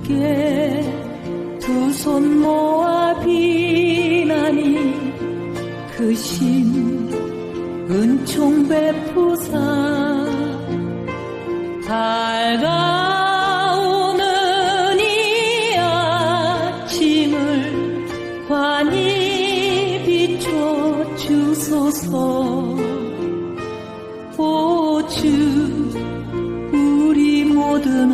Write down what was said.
함께 두 손 모아 비나니 그 신 은총 베푸사 밝아오는 이 아침을 환히 비춰 주소서. 오 주 우리 모든